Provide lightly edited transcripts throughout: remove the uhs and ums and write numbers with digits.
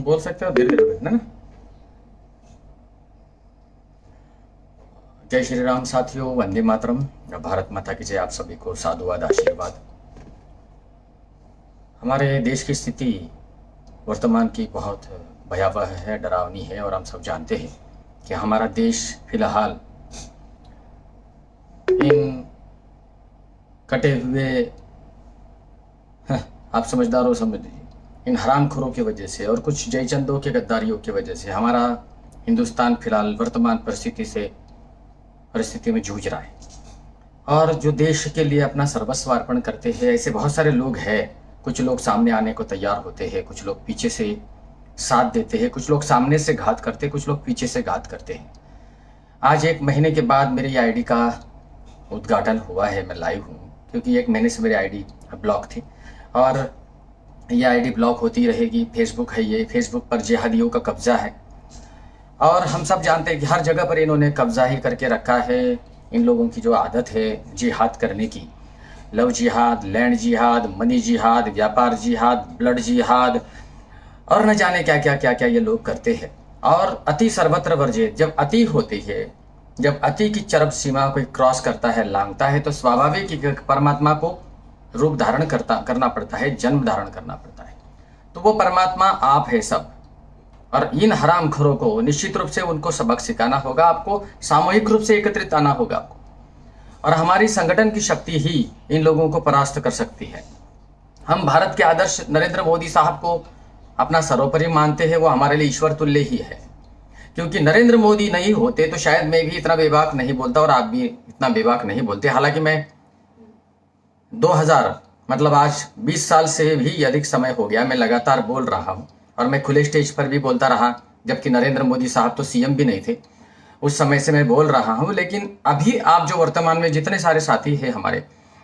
बोल सकते हो धीरे धीरे ना। जय श्री राम साथियों, वंदे मातरम, भारत माता की जय। आप सभी को साधुवाद, आशीर्वाद। हमारे देश की स्थिति वर्तमान की बहुत भयावह है, डरावनी है, और हम सब जानते हैं कि हमारा देश फिलहाल इन कटे हुए, आप समझदार हो समझ लीजिए, इन हरामखोरों की वजह से और कुछ जयचंदों के गद्दारियों की वजह से हमारा हिंदुस्तान फिलहाल वर्तमान परिस्थिति में जूझ रहा है। और जो देश के लिए अपना सर्वस्व अर्पण करते हैं, ऐसे बहुत सारे लोग हैं। कुछ लोग सामने आने को तैयार होते हैं, कुछ लोग पीछे से साथ देते हैं, कुछ लोग सामने से घात करते हैं, कुछ लोग पीछे से घात करते हैं। आज 1 महीने के बाद मेरी आईडी का उद्घाटन हुआ है। मैं लाइव हूँ क्योंकि 1 महीने से मेरी आईडी ब्लॉक थी और ये आईडी ब्लॉक होती रहेगी। फेसबुक है, ये फेसबुक पर जिहादियों का कब्जा है और हम सब जानते हैं कि हर जगह पर इन्होंने कब्जा ही करके रखा है। इन लोगों की जो आदत है जिहाद करने की, लव जिहाद, लैंड जिहाद, मनी जिहाद, व्यापार जिहाद, ब्लड जिहाद और न जाने क्या क्या क्या क्या ये लोग करते हैं। और अति सर्वत्र वर्जित। जब अति होती है, जब अति की चरम सीमा कोई क्रॉस करता है, लांघता है, तो स्वाभाविक ही परमात्मा को रूप धारण करना पड़ता है, जन्म धारण करना पड़ता है। तो वो परमात्मा आप है सब। और इन हरामखोरों को निश्चित रूप से उनको सबक सिखाना होगा, आपको सामूहिक रूप से एकत्रित आना होगा आपको। और हमारी संगठन की शक्ति ही इन लोगों को परास्त कर सकती है। हम भारत के आदर्श नरेंद्र मोदी साहब को अपना सर्वोपरि मानते हैं। वो हमारे लिए ईश्वर तुल्य ही है, क्योंकि नरेंद्र मोदी नहीं होते तो शायद मैं भी इतना बेबाक नहीं बोलता और आप भी इतना बेबाक नहीं बोलते। हालांकि मैं 2000 मतलब आज 20 साल से भी अधिक समय हो गया मैं लगातार बोल रहा हूं और मैं खुले स्टेज पर भी बोलता रहा, जबकि नरेंद्र मोदी साहब तो सीएम भी नहीं थे उस समय से मैं बोल रहा हूं। लेकिन अभी आप जो वर्तमान में जितने सारे साथी हैं हमारे,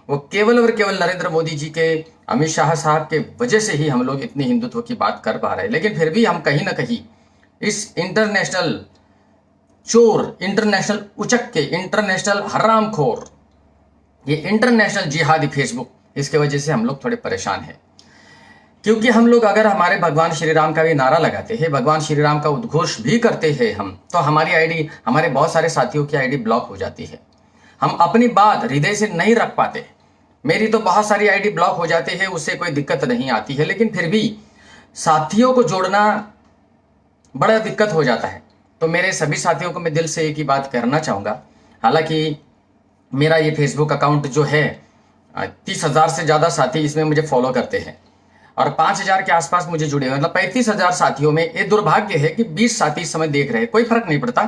वो केवल और केवल नरेंद्र मोदी जी के, अमित शाह साहब के वजह से ही हम लोग इतनी हिंदुत्व की बात कर पा रहे हैं। लेकिन फिर भी हम कहीं ना कहीं इस इंटरनेशनल चोर, इंटरनेशनल उचक्के, इंटरनेशनल हरामखोर, ये इंटरनेशनल जिहादी फेसबुक, इसके वजह से हम लोग थोड़े परेशान हैं। क्योंकि हम लोग अगर हमारे भगवान श्री राम का भी नारा लगाते हैं, भगवान श्री राम का उद्घोष भी करते हैं हम, तो हमारी आईडी, हमारे बहुत सारे साथियों की आईडी ब्लॉक हो जाती है। हम अपनी बात हृदय से नहीं रख पाते। मेरी तो बहुत सारी आईडी ब्लॉक हो जाती है, उससे कोई दिक्कत नहीं आती है, लेकिन फिर भी साथियों को जोड़ना बड़ा दिक्कत हो जाता है। तो मेरे सभी साथियों को मैं दिल से एक ही बात कहना चाहूँगा। हालांकि मेरा ये फेसबुक अकाउंट जो है 30,000 से ज़्यादा साथी इसमें मुझे फॉलो करते हैं और 5,000 के आसपास मुझे जुड़े हुए, मतलब 35,000 साथियों में ये दुर्भाग्य है कि 20 साथी इस समय देख रहे हैं। कोई फर्क नहीं पड़ता,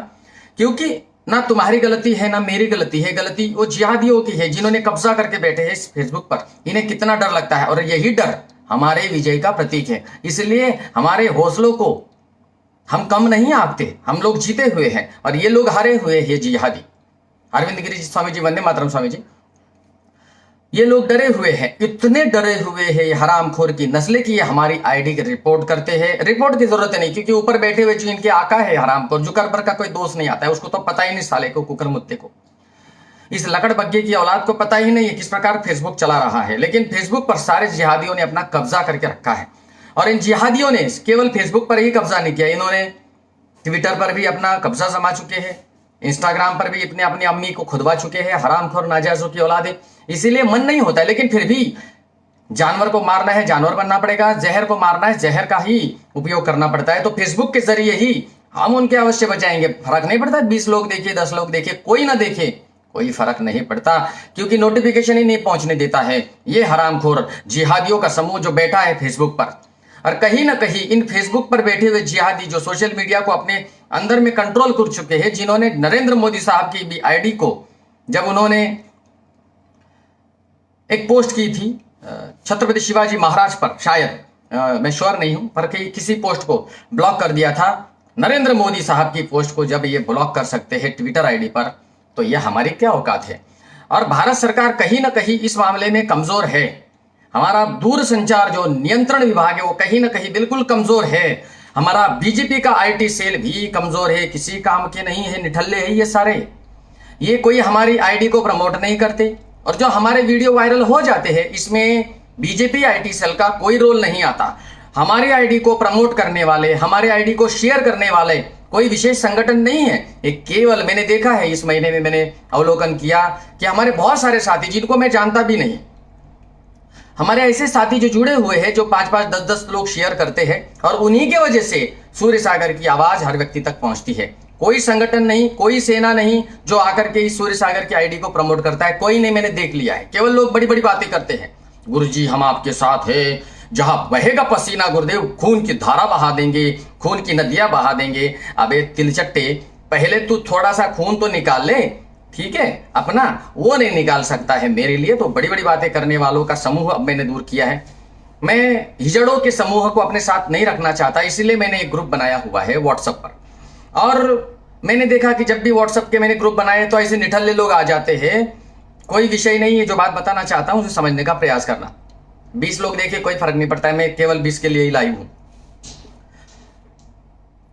क्योंकि ना तुम्हारी गलती है ना मेरी गलती है, गलती वो जिहादियों की है जिन्होंने कब्जा करके बैठे हैं इस फेसबुक पर। इन्हें कितना डर लगता है और यही डर हमारे विजय का प्रतीक है। इसलिए हमारे हौसलों को हम कम नहीं आंकते, हम लोग जीते हुए हैं और ये लोग हारे हुए हैं जिहादी। अरविंद गिरी स्वामी जी, वंदे मातरम स्वामी जी। ये लोग डरे हुए हैं, इतने डरे हुए हैं हरामखोर की नस्लें की ये हमारी आईडी की रिपोर्ट करते हैं। रिपोर्ट की जरूरत नहीं, क्योंकि ऊपर बैठे हुए जो इनके आका है हरामखोर, जुकरबर्ग का कोई दोष नहीं आता है, उसको तो पता ही नहीं साले को, कुकर मुत्ते को, इस लकड़ बग्गे की औलाद को पता ही नहीं है किस प्रकार फेसबुक चला रहा है। लेकिन फेसबुक पर सारे जिहादियों ने अपना कब्जा करके रखा है। और इन जिहादियों ने केवल फेसबुक पर ही कब्जा नहीं किया, इन्होंने ट्विटर पर भी अपना कब्जा जमा चुके हैं, इंस्टाग्राम पर भी अपनी अम्मी को खुदवा चुके हैं। हरामखोर नाजायजों की औलाद है। इसीलिए मन नहीं होता है, लेकिन फिर भी जानवर को मारना है जानवर बनना पड़ेगा, जहर को मारना है जहर का ही उपयोग करना पड़ता है। तो फेसबुक के जरिए ही हम उनके अवश्य बचाएंगे। फर्क नहीं पड़ता 20 लोग देखे, 10 लोग देखे, कोई ना देखे, कोई फर्क नहीं पड़ता, क्योंकि नोटिफिकेशन ही नहीं पहुंचने देता है ये हरामखोर जिहादियों का समूह जो बैठा है फेसबुक पर। और कहीं ना कहीं इन फेसबुक पर बैठे हुए जिहादी जो सोशल मीडिया को अपने अंदर में कंट्रोल कर चुके हैं, जिन्होंने नरेंद्र मोदी साहब की भी आईडी को, जब उन्होंने एक पोस्ट की थी छत्रपति शिवाजी महाराज पर, शायद मैं श्योर नहीं हूं, पर किसी पोस्ट को ब्लॉक कर दिया था। नरेंद्र मोदी साहब की पोस्ट को जब ये ब्लॉक कर सकते हैं ट्विटर आईडी पर, तो यह हमारी क्या औकात है। और भारत सरकार कहीं ना कहीं इस मामले में कमजोर है। हमारा दूरसंचार जो नियंत्रण विभाग है वो कहीं ना कहीं बिल्कुल कमजोर है। हमारा बीजेपी का आईटी सेल भी कमजोर है, किसी काम के नहीं है, निठल्ले है ये सारे। ये कोई हमारी आईडी को प्रमोट नहीं करते और जो हमारे वीडियो वायरल हो जाते हैं इसमें बीजेपी आईटी सेल का कोई रोल नहीं आता। हमारे आईडी को प्रमोट करने वाले, हमारे आईडी को शेयर करने वाले कोई विशेष संगठन नहीं है। एक केवल मैंने देखा है, इस महीने में मैंने अवलोकन किया कि हमारे बहुत सारे साथी जिनको मैं जानता भी नहीं, हमारे ऐसे साथी जो जुड़े हुए हैं, जो 5-5, 10-10 लोग शेयर करते हैं और उन्हीं के वजह से सूर्य सागर की आवाज हर व्यक्ति तक पहुंचती है। कोई संगठन नहीं, कोई सेना नहीं जो आकर के इस सूर्य सागर की आईडी को प्रमोट करता है, कोई नहीं, मैंने देख लिया है। केवल लोग बड़ी बड़ी बातें करते हैं, गुरुजी हम आपके साथ है, जहां बहेगा पसीना गुरुदेव खून की धारा बहा देंगे, खून की नदियां बहा देंगे। अबे तिलचट्टे, पहले तू थोड़ा सा खून तो निकाल ले, ठीक है, अपना वो नहीं निकाल सकता है मेरे लिए तो बड़ी बड़ी बातें करने वालों का समूह अब मैंने दूर किया है। मैं हिजड़ों के समूह को अपने साथ नहीं रखना चाहता, इसलिए मैंने एक ग्रुप बनाया हुआ है व्हाट्सएप पर। और मैंने देखा कि जब भी व्हाट्सएप के मैंने ग्रुप बनाए तो ऐसे निठल्ले लोग आ जाते हैं। कोई विषय नहीं है, जो बात बताना चाहता हूं उसे समझने का प्रयास करना। 20 लोग देखे कोई फर्क नहीं पड़ता है, मैं केवल 20 के लिए ही लाइव हूं।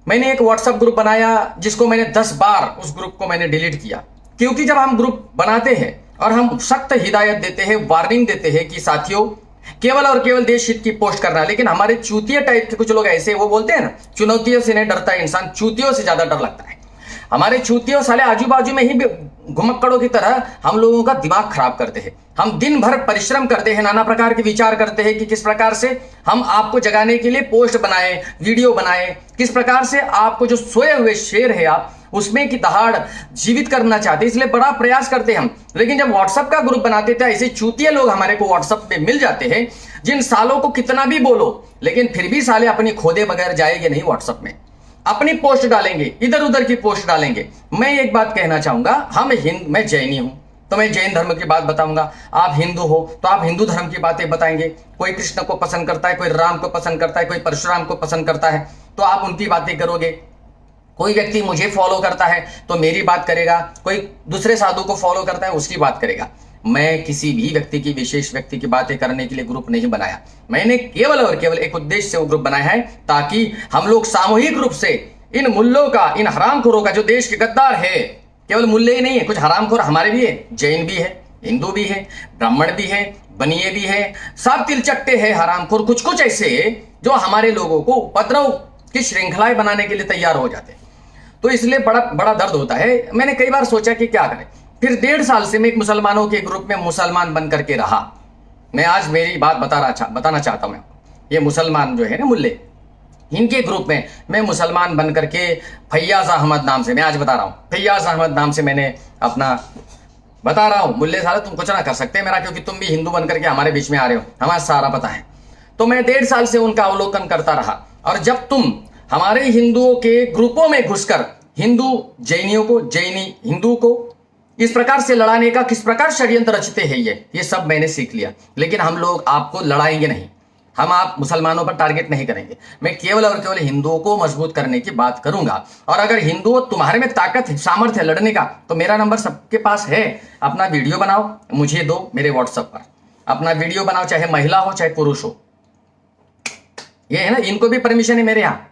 मैंने एक व्हाट्सएप ग्रुप बनाया जिसको मैंने 10 बार उस ग्रुप को मैंने डिलीट किया, क्योंकि जब हम ग्रुप बनाते हैं और हम सख्त हिदायत देते हैं, वार्निंग देते हैं कि साथियों केवल और केवल देश हित की पोस्ट करना है, लेकिन हमारे चूतिया टाइप के कुछ लोग ऐसे, वो बोलते हैं ना, चुनौतियों से नहीं डरता इंसान, चूतियों से ज्यादा डर लगता है। हमारे चूतियों साले आजू बाजू में ही घुमक्कड़ों की तरह हम लोगों का दिमाग खराब करते हैं। हम दिन भर परिश्रम करते हैं, नाना प्रकार के विचार करते हैं कि किस प्रकार से हम आपको जगाने के लिए पोस्ट बनाए, वीडियो बनाए, किस प्रकार से आपको जो सोए हुए शेर है आप उसमें की दहाड़ जीवित करना चाहते हैं, इसलिए बड़ा प्रयास करते हैं हम। लेकिन जब व्हाट्सएप का ग्रुप बनाते थे, ऐसे चूतिया लोग हमारे को व्हाट्सएप पे मिल जाते हैं, जिन सालों को कितना भी बोलो लेकिन फिर भी साले अपनी खोदे बगैर जाएंगे नहीं, व्हाट्सएप में अपनी पोस्ट डालेंगे, इधर उधर की पोस्ट डालेंगे। मैं एक बात कहना चाहूंगा, मैं जैनी हूं तो मैं जैन धर्म की बात बताऊंगा, आप हिंदू हो तो आप हिंदू धर्म की बातें बताएंगे। कोई कृष्ण को पसंद करता है, कोई राम को पसंद करता है, कोई परशुराम को पसंद करता है, तो आप उनकी बातें करोगे। कोई व्यक्ति मुझे फॉलो करता है तो मेरी बात करेगा, कोई दूसरे साधु को फॉलो करता है उसकी बात करेगा। मैं किसी भी व्यक्ति की, विशेष व्यक्ति की बातें करने के लिए ग्रुप नहीं बनाया। मैंने केवल और केवल एक उद्देश्य से वो ग्रुप बनाया है, ताकि हम लोग सामूहिक रूप से इन मुल्लों का, इन हरामखोरों का, जो देश के गद्दार है, केवल मुल्ले ही नहीं है, कुछ हरामखोर हमारे भी है, जैन भी है, हिंदू भी है, ब्राह्मण भी है, बनिए भी है, सब तिलचट्टे हैं हरामखोर, कुछ कुछ ऐसे जो हमारे लोगों को उपद्रव की श्रृंखलाएं बनाने के लिए तैयार हो जाते हैं। तो इसलिए बड़ा बड़ा दर्द होता है। मैंने कई बार सोचा कि क्या करें, फिर 1.5 साल से मैं एक मुसलमानों के ग्रुप में मुसलमान बन करके रहा। मैं आज मेरी बात बताना चाहता हूं। ये मुसलमान जो है ना मुल्ले, इनके ग्रुप में मैं मुसलमान बन करके फैयाज अहमद नाम से, मैं आज बता रहा हूं, फैयाज अहमद नाम से मैंने अपना बता रहा हूं। मुल्ले साले तुम कुछ ना कर सकते मेरा, क्योंकि तुम भी हिंदू बन करके हमारे बीच में आ रहे हो, हमारा सारा पता है। तो मैं 1.5 साल से उनका अवलोकन करता रहा। और जब तुम हमारे हिंदुओं के ग्रुपों में घुसकर हिंदू जैनियों को, जैनी हिंदू को इस प्रकार से लड़ाने का किस प्रकार षड्यंत्र रचते हैं, ये सब मैंने सीख लिया। लेकिन हम लोग आपको लड़ाएंगे नहीं, हम आप मुसलमानों पर टारगेट नहीं करेंगे। मैं केवल और केवल हिंदुओं को मजबूत करने की बात करूंगा। और अगर हिंदुओं तुम्हारे में ताकत है, सामर्थ्य है लड़ने का, तो मेरा नंबर सबके पास है। अपना वीडियो बनाओ, मुझे दो मेरे व्हाट्सएप पर अपना वीडियो बनाओ, चाहे महिला हो चाहे पुरुष हो। ये है ना, इनको भी परमिशन है मेरे यहाँ,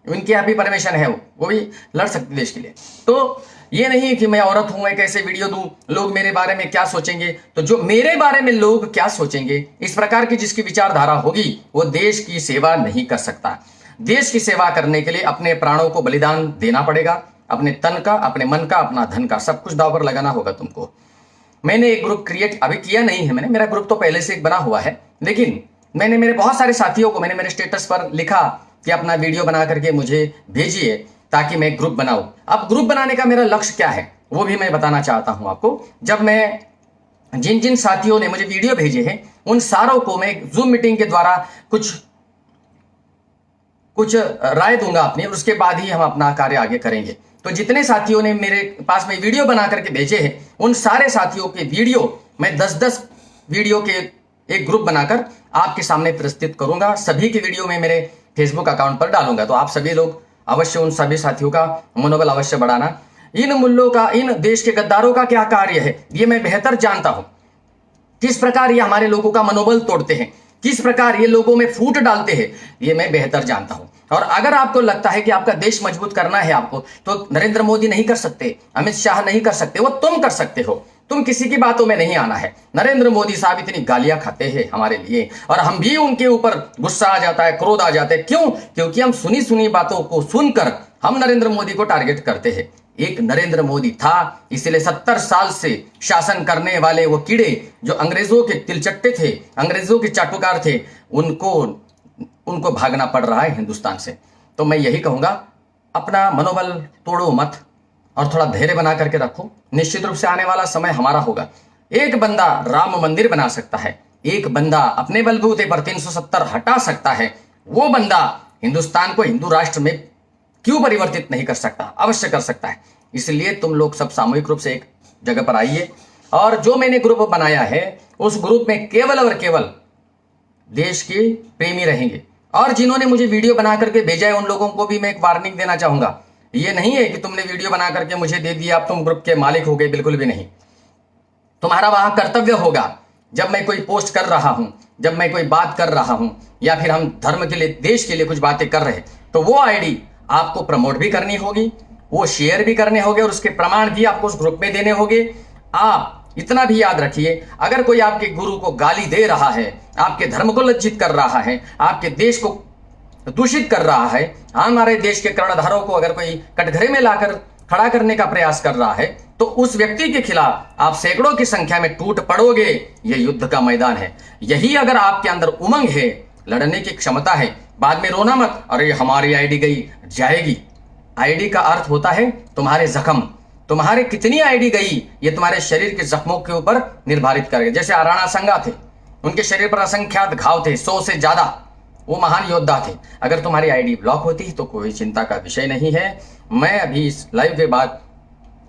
उनके यहाँ भी परमिशन है, वो भी लड़ सकते देश के लिए। तो ये नहीं कि मैं औरत हूं, मैं कैसे वीडियो दूं, लोग मेरे बारे में क्या सोचेंगे। तो जो मेरे बारे में लोग क्या सोचेंगे, इस प्रकार की जिसकी विचारधारा होगी, वो देश की सेवा नहीं कर सकता। देश की सेवा करने के लिए अपने प्राणों को बलिदान देना पड़ेगा, अपने तन का, अपने मन का, अपना धन का, सब कुछ दांव पर लगाना होगा तुमको। मैंने एक ग्रुप क्रिएट अभी किया नहीं है, मेरा ग्रुप तो पहले से एक बना हुआ है, लेकिन मैंने मेरे बहुत सारे साथियों को, मैंने मेरे स्टेटस पर लिखा कि अपना वीडियो बना करके मुझे भेजिए ताकि मैं ग्रुप बनाऊं। अब ग्रुप बनाने का मेरा लक्ष्य क्या है वो भी मैं बताना चाहता हूं आपको। जब मैं जिन जिन साथियों ने मुझे वीडियो भेजे हैं उन सारों को मैं जूम मीटिंग के द्वारा कुछ राय दूंगा अपनी, और उसके बाद ही हम अपना कार्य आगे करेंगे। तो जितने साथियों ने मेरे पास में वीडियो बना करके भेजे हैं, उन सारे साथियों के वीडियो मैं 10-10 वीडियो के एक ग्रुप बनाकर आपके सामने प्रस्तुत करूंगा। सभी के वीडियो में मेरे फेसबुक अकाउंट पर डालूंगा। तो आप सभी लोग अवश्य उन सभी साथियों का मनोबल अवश्य बढ़ाना। इन मुल्लों का, इन देश के गद्दारों का क्या कार्य है ये मैं बेहतर जानता हूं। किस प्रकार ये हमारे लोगों का मनोबल तोड़ते हैं, किस प्रकार ये लोगों में फूट डालते हैं, ये मैं बेहतर जानता हूं। और अगर आपको लगता है कि आपका देश मजबूत करना है आपको, तो नरेंद्र मोदी नहीं कर सकते, अमित शाह नहीं कर सकते, वो तुम कर सकते हो। तुम किसी की बातों में नहीं आना है। नरेंद्र मोदी साहब इतनी गालियां खाते हैं हमारे लिए और हम भी उनके ऊपर गुस्सा आ जाता है, क्रोध आ जाता है। क्यों? क्योंकि हम सुनी सुनी बातों को सुनकर हम नरेंद्र मोदी को टारगेट करते हैं। एक नरेंद्र मोदी था, इसलिए 70 साल से शासन करने वाले वो कीड़े जो अंग्रेजों के तिलचट्टे थे, अंग्रेजों के चाटुकार थे, उनको भागना पड़ रहा है हिंदुस्तान से। तो मैं यही कहूंगा, अपना मनोबल तोड़ो मत और थोड़ा धैर्य बना करके रखो। निश्चित रूप से आने वाला समय हमारा होगा। एक बंदा राम मंदिर बना सकता है, एक बंदा अपने बलबूते पर 370 हटा सकता है, वो बंदा हिंदुस्तान को हिंदू राष्ट्र में क्यों परिवर्तित नहीं कर सकता? अवश्य कर सकता है। इसलिए तुम लोग सब सामूहिक रूप से एक जगह पर आइए और जो मैंने ग्रुप बनाया है उस ग्रुप में केवल और केवल देश के प्रेमी रहेंगे। और जिन्होंने मुझे वीडियो बना करके भेजा है उन लोगों को भी मैं एक वार्निंग देना चाहूंगा। ये नहीं है कि तुमने वीडियो बना करके मुझे दे दिया, अब तुम ग्रुप के मालिक हो गए, बिल्कुल भी नहीं। तुम्हारा वहां कर्तव्य होगा, जब मैं कोई पोस्ट कर रहा हूं, जब मैं कोई बात कर रहा हूं या फिर हम धर्म के लिए, देश के लिए कुछ बातें कर रहे, तो वो आईडी आपको प्रमोट भी करनी होगी, वो शेयर भी करने होंगे और उसके प्रमाण भी आपको उस ग्रुप में देने होंगे। आप इतना भी याद रखिए, अगर कोई आपके गुरु को गाली दे रहा है, आपके धर्म को लज्जित कर रहा है, आपके देश को दूषित कर रहा है, हमारे देश के कर्णधारों को अगर कोई कटघरे में लाकर खड़ा करने का प्रयास कर रहा है, तो उस व्यक्ति के खिलाफ आप सैकड़ों की संख्या में टूट पड़ोगे। यह युद्ध का मैदान है। यही अगर आपके अंदर उमंग है, लड़ने की क्षमता है, बाद में रोना मत, अरे हमारी आईडी गई, जाएगी। आईडी का अर्थ होता है तुम्हारे जख्म, तुम्हारे कितनी आईडी गई ये तुम्हारे शरीर के जख्मों के ऊपर निर्धारित करेगा। जैसे राणा संगा थे, उनके शरीर पर असंख्यात घाव थे, 100 से ज्यादा, वो महान योद्धा थे। अगर तुम्हारी आईडी ब्लॉक होती तो कोई चिंता का विषय नहीं है। मैं अभी इस लाइव के बाद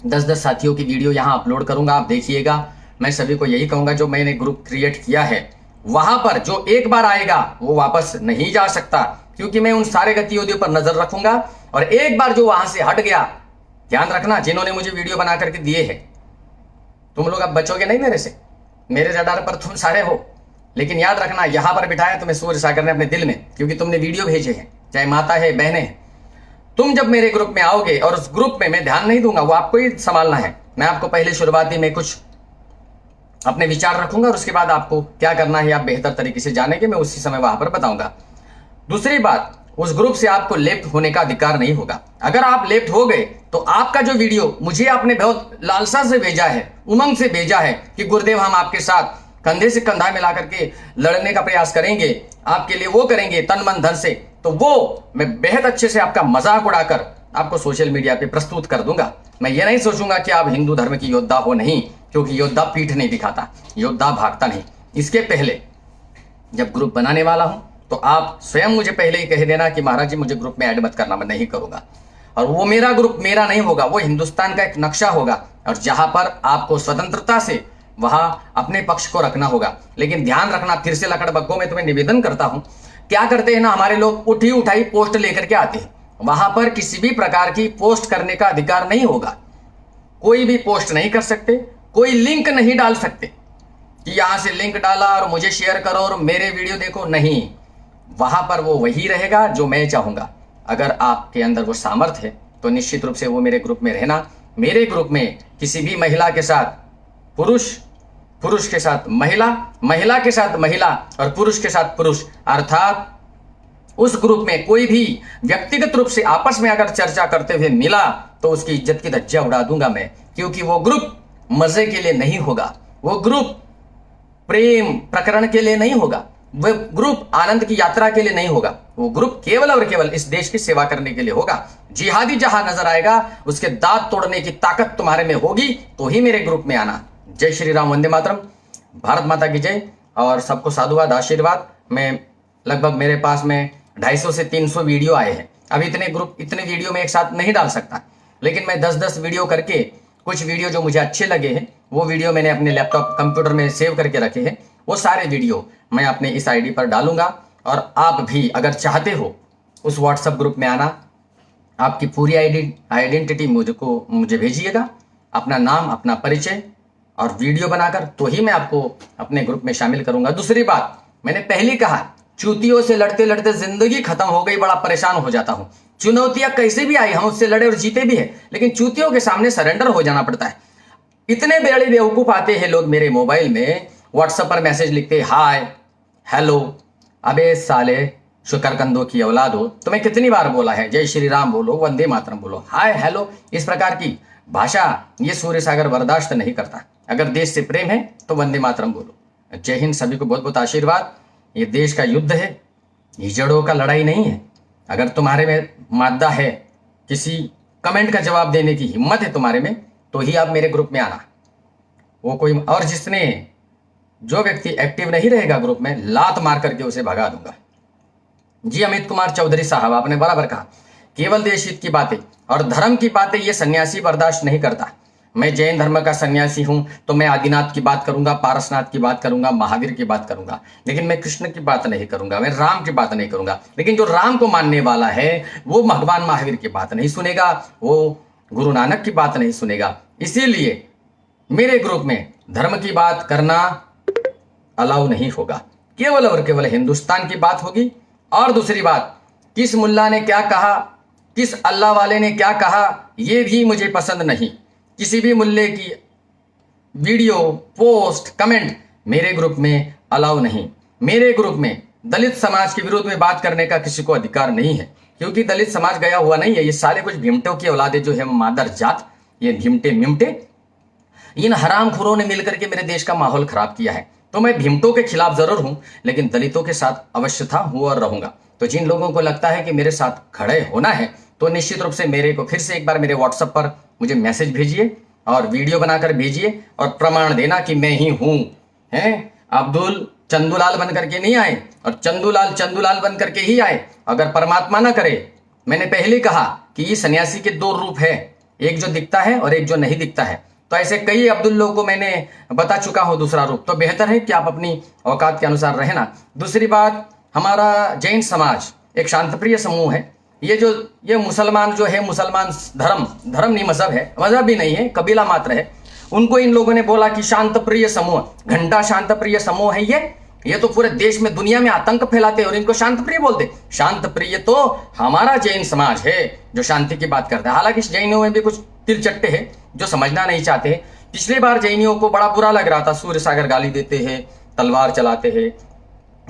10-10 साथियों की वीडियो यहाँ अपलोड करूंगा, आप देखिएगा। मैं सभी को यही कहूंगा, जो मैंने ग्रुप क्रिएट किया है वहां पर जो एक बार आएगा वो वापस नहीं जा सकता, क्योंकि मैं उन सारे गतिविधियों पर नजर रखूंगा। और एक बार जो वहां से हट गया, ध्यान रखना, जिन्होंने मुझे वीडियो बना करके दिए हैं, तुम लोग अब बचोगे नहीं मेरे से। मेरे रडार पर तुम सारे हो, लेकिन याद रखना, यहां पर बिठाया तुम्हें सूर्य सागर ने अपने दिल में, क्योंकि तुमने वीडियो भेजे हैं, चाहे माता है, बहनें हैं। तुम जब मेरे ग्रुप में आओगे, और उस ग्रुप में मैं ध्यान नहीं दूंगा, वो आपको ही संभालना है। मैं आपको पहले शुरुआती में कुछ अपने विचार रखूंगा और उसके बाद आपको क्या करना है आप बेहतर तरीके से जानेंगे, मैं उसी समय वहां पर बताऊंगा। दूसरी बात, उस ग्रुप से आपको लेफ्ट होने का अधिकार नहीं होगा। अगर आप लेफ्ट हो गए तो आपका जो वीडियो मुझे आपने बहुत लालसा से भेजा है, उमंग से भेजा है कि गुरुदेव हम आपके साथ कंधे से कंधा मिला करके लड़ने का प्रयास करेंगे, आपके लिए वो करेंगे तन मन धन से, तो वो मैं बेहद अच्छे से आपका मजाक उड़ाकर आपको सोशल मीडिया पे प्रस्तुत कर दूंगा। मैं ये नहीं सोचूंगा कि आप हिंदू धर्म की योद्धा हो, नहीं, क्योंकि योद्धा पीठ नहीं दिखाता, योद्धा भागता नहीं। इसके पहले जब ग्रुप बनाने वाला हूं तो आप स्वयं मुझे पहले ही कह देना कि महाराज जी मुझे ग्रुप में ऐड मत करना, मैं नहीं करूंगा। और वो मेरा ग्रुप मेरा नहीं होगा, वो हिंदुस्तान का एक नक्शा होगा, और जहां पर आपको स्वतंत्रता से वहां अपने पक्ष को रखना होगा। लेकिन ध्यान रखना, फिर से लकड़ बग्गों में तुम्हें निवेदन करता हूं, क्या करते हैं ना हमारे लोग, उठी उठाई पोस्ट लेकर के आते हैं। वहां पर किसी भी प्रकार की पोस्ट करने का अधिकार नहीं होगा। कोई भी पोस्ट नहीं कर सकते, कोई लिंक नहीं डाल सकते कि यहां से लिंक डाला और मुझे शेयर करो और मेरे वीडियो देखो, नहीं। वहां पर वो वही रहेगा जो मैं चाहूंगा। अगर आपके अंदर वो सामर्थ्य है तो निश्चित रूप से वो मेरे ग्रुप में रहना। मेरे ग्रुप में किसी भी महिला के साथ पुरुष, पुरुष के साथ महिला, महिला के साथ महिला और पुरुष के साथ पुरुष, अर्थात उस ग्रुप में कोई भी व्यक्तिगत रूप से आपस में अगर चर्चा करते हुए मिला तो उसकी इज्जत की धज्जियां उड़ा दूंगा मैं, क्योंकि वो ग्रुप मजे के लिए नहीं होगा, वो ग्रुप प्रेम प्रकरण के लिए नहीं होगा, वो ग्रुप आनंद की यात्रा के लिए नहीं होगा। वो ग्रुप केवल और केवल इस देश की सेवा करने के लिए होगा। जिहादी जहां नजर आएगा उसके दांत तोड़ने की ताकत तुम्हारे में होगी तो ही मेरे ग्रुप में आना। जय श्री राम, वंदे मातरम, भारत माता की जय। और सबको साधुवाद, आशीर्वाद। मैं लगभग मेरे पास में 250 से 300 वीडियो आए हैं। अब इतने वीडियो में एक साथ नहीं डाल सकता, लेकिन मैं 10-10 वीडियो करके, कुछ वीडियो जो मुझे अच्छे लगे हैं वो वीडियो मैंने अपने लैपटॉप कंप्यूटर में सेव करके रखे हैं, वो सारे वीडियो मैं अपने इस आईडी पर डालूंगा। और आप भी अगर चाहते हो उस व्हाट्सएप ग्रुप में आना, आपकी पूरी आइडेंटिटी मुझे भेजिएगा, अपना नाम, अपना परिचय और वीडियो बनाकर, तो ही मैं आपको अपने ग्रुप में शामिल करूंगा। दूसरी बात, मैंने पहले कहा, चूतियों से लड़ते लड़ते जिंदगी खत्म हो गई, बड़ा परेशान हो जाता हूं। चुनौतियां कैसे भी आई, हम उससे लड़े और जीते भी हैं, लेकिन चूतियों के सामने सरेंडर हो जाना पड़ता है। इतने बड़े बेवकूफ आते हैं लोग मेरे मोबाइल में, व्हाट्सएप पर मैसेज लिखते, हाय हेलो। अबे साले शुकरकंदों की औलाद हो, तुम्हें कितनी बार बोला है जय श्री राम बोलो, वंदे मातरम बोलो, हाय हेलो, इस प्रकार की भाषा ये सूर्य सागर बर्दाश्त नहीं करता। अगर देश से प्रेम है तो वंदे मातरम बोलो। जय हिंद, सभी को बहुत बहुत आशीर्वाद। ये देश का युद्ध है, हिजड़ों का लड़ाई नहीं है। अगर तुम्हारे में मादा है, किसी कमेंट का जवाब देने की हिम्मत है तुम्हारे में, तो ही आप मेरे ग्रुप में आना। वो कोई और जो व्यक्ति एक्टिव नहीं रहेगा ग्रुप में, लात मार करके उसे भगा दूंगा। जी अमित कुमार चौधरी साहब, आपने बराबर कहा, केवल देश हित की बातें और धर्म की बातें ये सन्यासी बर्दाश्त नहीं करता। मैं जैन धर्म का सन्यासी हूं तो मैं आदिनाथ की बात करूंगा, पारसनाथ की बात करूंगा, महावीर की बात करूंगा, लेकिन मैं कृष्ण की बात नहीं करूंगा, मैं राम की बात नहीं करूंगा। लेकिन जो राम को मानने वाला है वो भगवान महावीर की बात नहीं सुनेगा, वो गुरु नानक की बात नहीं सुनेगा। इसीलिए मेरे ग्रुप में धर्म की बात करना अलाउ नहीं होगा, केवल और केवल हिंदुस्तान की बात होगी। और दूसरी बात, किस मुल्ला ने क्या कहा, किस अल्लाह वाले ने क्या कहा, यह भी मुझे पसंद नहीं। किसी भी मुल्ले की वीडियो, पोस्ट, कमेंट मेरे ग्रुप में अलाउ नहीं। मेरे ग्रुप में दलित समाज के विरोध में बात करने का किसी को अधिकार नहीं है, क्योंकि दलित समाज गया हुआ नहीं है। ये साले कुछ भीमटों की औलादे जो है मादर जात, ये भीमटे मिमटे, इन हरामखोरों ने मिलकर के मेरे देश का माहौल खराब किया है। तो मैं भीमटों के खिलाफ जरूर हूं, लेकिन दलितों के साथ अवश्य था, हूं और रहूंगा। तो जिन लोगों को लगता है कि मेरे साथ खड़े होना है, तो निश्चित रूप से मेरे को फिर से एक बार मेरे व्हाट्सएप पर मुझे मैसेज भेजिए और वीडियो बनाकर भेजिए और प्रमाण देना कि मैं ही हूं। हैं, अब्दुल चंदूलाल बन करके नहीं आए और चंदूलाल बन करके ही आए। अगर परमात्मा ना करे, मैंने पहले कहा कि ये सन्यासी के दो रूप है, एक जो दिखता है और एक जो नहीं दिखता है। तो ऐसे कई अब्दुल लोगों को मैंने बता चुका हूं दूसरा रूप। तो बेहतर है कि आप अपनी औकात के अनुसार रहना। दूसरी बात, हमारा जैन समाज एक शांतप्रिय समूह है। ये मुसलमान जो है, मुसलमान धर्म नहीं, मजहब है, मजहब भी नहीं है, कबीला मात्र है। उनको इन लोगों ने बोला कि शांतप्रिय समूह, घंटा शांतप्रिय समूह है ये तो पूरे देश में, दुनिया में आतंक फैलाते और इनको शांतप्रिय बोलते। शांतप्रिय तो हमारा जैन समाज है जो शांति की बात करता है। हालांकि जैनियों में भी कुछ तिलचट्टे हैं जो समझना नहीं चाहते। पिछली बार जैनियों को बड़ा बुरा लग रहा था, सूर्य सागर गाली देते हैं, तलवार चलाते हैं,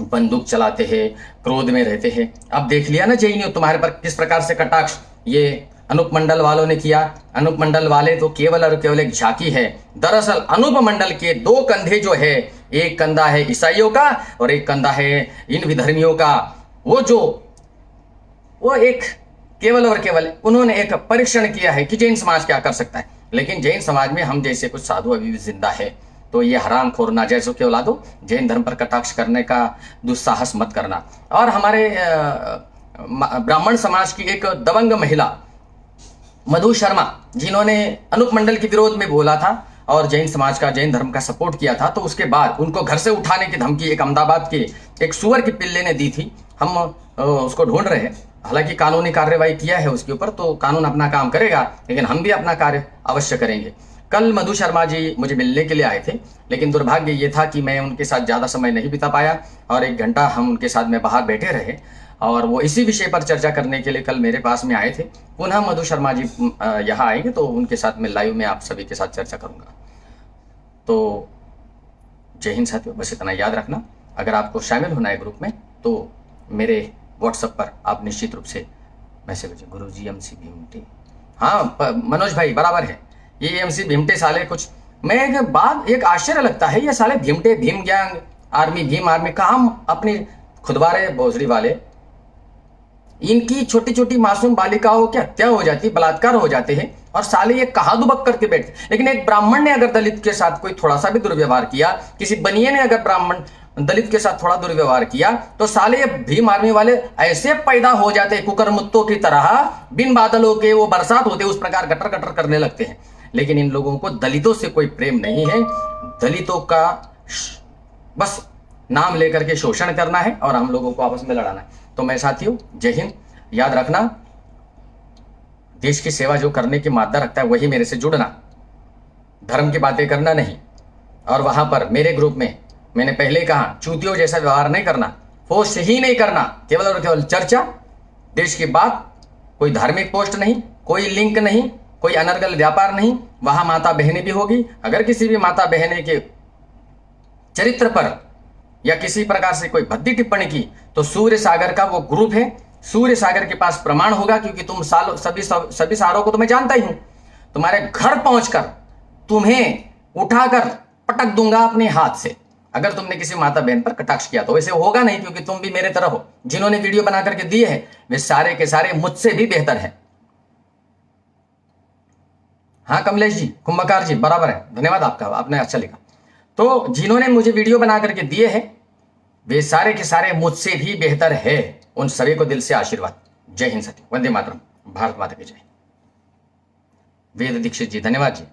बंदूक चलाते हैं, क्रोध में रहते हैं। अब देख लिया ना जैनियों तुम्हारे पर किस प्रकार से कटाक्ष ये अनूप मंडल वालों ने किया। अनूप मंडल वाले तो केवल और केवल एक झांकी है। दरअसल अनूप मंडल के दो कंधे जो है, एक कंधा है ईसाइयों का और एक कंधा है इन विधर्मियों का। वो एक केवल और केवल उन्होंने एक परीक्षण किया है कि जैन समाज क्या कर सकता है। लेकिन जैन समाज में हम जैसे कुछ साधु अभी भी जिंदा है। तो ये हरामखोर नाजायजों के औलादो, जैन धर्म पर कटाक्ष करने का दुस्साहस मत करना। और हमारे ब्राह्मण समाज की एक दबंग महिला मधु शर्मा, जिन्होंने अनूप मंडल के विरोध में बोला था और जैन समाज का, जैन धर्म का सपोर्ट किया था, तो उसके बाद उनको घर से उठाने की धमकी एक अहमदाबाद के एक सुअर की पिल्ले ने दी थी। हम उसको ढूंढ रहे हैं। हालांकि कानूनी कार्रवाई किया है उसके ऊपर, तो कानून अपना काम करेगा, लेकिन हम भी अपना कार्य अवश्य करेंगे। कल मधु शर्मा जी मुझे मिलने के लिए आए थे, लेकिन दुर्भाग्य ये था कि मैं उनके साथ ज़्यादा समय नहीं बिता पाया और 1 घंटा हम उनके साथ में बाहर बैठे रहे और वो इसी विषय पर चर्चा करने के लिए कल मेरे पास में आए थे। पुनः मधु शर्मा जी यहाँ आएंगे तो उनके साथ में लाइव में आप सभी के साथ चर्चा करूँगा। तो जय हिंद साथियों, बस इतना याद रखना। अगर आपको शामिल होना है ग्रुप में तो मेरे व्हाट्सएप पर आप निश्चित रूप से मैसेज भेजिए, गुरुजी एमसी भीमटे। हाँ मनोज भाई बराबर है, ये एमसी भीमटे साले कुछ, मैं एक आश्चर्य लगता है, ये साले भीमटे, Bhim gang army, Bhim army का हम अपनी खुदबारे भोसड़ी वाले, इनकी छोटी छोटी मासूम बालिकाओं की हत्या हो जाती, बलात्कार हो जाते हैं और साले ये कहाँ दुबक करके बैठते। लेकिन एक ब्राह्मण ने अगर दलित के साथ कोई थोड़ा सा भी दुर्व्यवहार किया, किसी बनिए ने अगर ब्राह्मण दलित के साथ थोड़ा दुर्व्यवहार किया, तो साले भीम आर्मी वाले ऐसे पैदा हो जाते हैं कुकरमुत्तों की तरह, बिन बादलों के वो बरसात होते उस प्रकार गटर गटर करने लगते हैं। लेकिन इन लोगों को दलितों से कोई प्रेम नहीं है। दलितों का बस नाम लेकर के शोषण करना है और हम लोगों को आपस में लड़ाना है। तो मैं साथियों, जय हिंद। याद रखना, देश की सेवा जो करने की मादा रखता है वही मेरे से जुड़ना, धर्म की बातें करना नहीं। और वहां पर मेरे ग्रुप में मैंने पहले कहा, चूतियों जैसा व्यवहार नहीं करना, पोस्ट ही नहीं करना, केवल और केवल चर्चा, देश की बात, कोई धार्मिक पोस्ट नहीं, कोई लिंक नहीं, कोई अनर्गल व्यापार नहीं, वहां माता बहनें भी होगी। अगर किसी भी माता बहने के चरित्र पर या किसी प्रकार से कोई भद्दी टिप्पणी की तो सूर्य सागर का वो ग्रुप है, सूर्य सागर के पास प्रमाण होगा, क्योंकि तुम सालों सभी सारों को तो मैं जानता ही हूं। तुम्हारे घर पहुंचकर तुम्हें उठाकर पटक दूंगा अपने हाथ से अगर तुमने किसी माता बहन पर कटाक्ष किया तो। वैसे होगा नहीं, क्योंकि तुम भी मेरे तरह हो। जिन्होंने वीडियो बना करके दिए हैं वे सारे के सारे मुझसे भी बेहतर है। हाँ कमलेश जी, कुंभकार जी, बराबर है, धन्यवाद आपका, आपने अच्छा लिखा। तो जिन्होंने मुझे वीडियो बना करके दिए हैं वे सारे के सारे मुझसे भी बेहतर है। उन सभी को दिल से आशीर्वाद। जय हिंद सती, वंदे मातरम, भारत माता की जय। वेद दीक्षित जी, धन्यवाद जी।